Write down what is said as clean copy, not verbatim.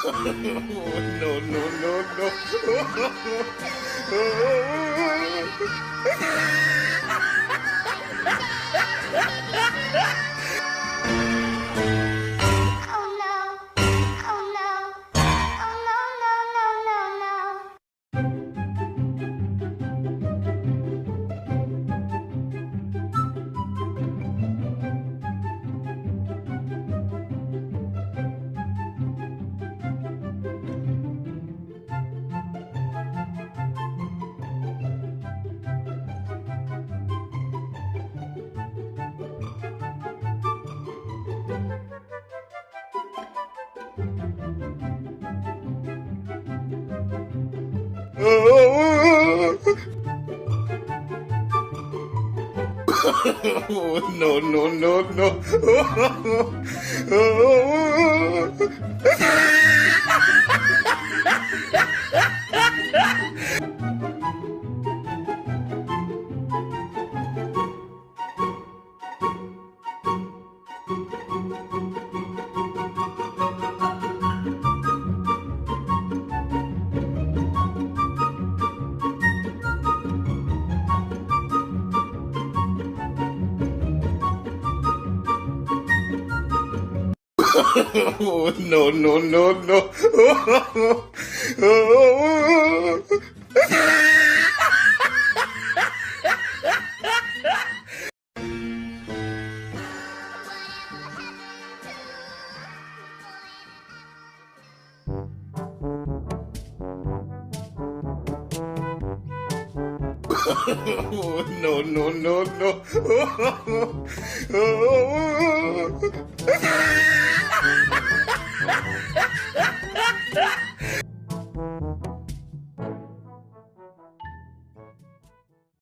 No, no, no, Oh no. Oh no. Oh no, no, no, no, no. no. No, no, no, no. No, no, no, no. No, no, no, no.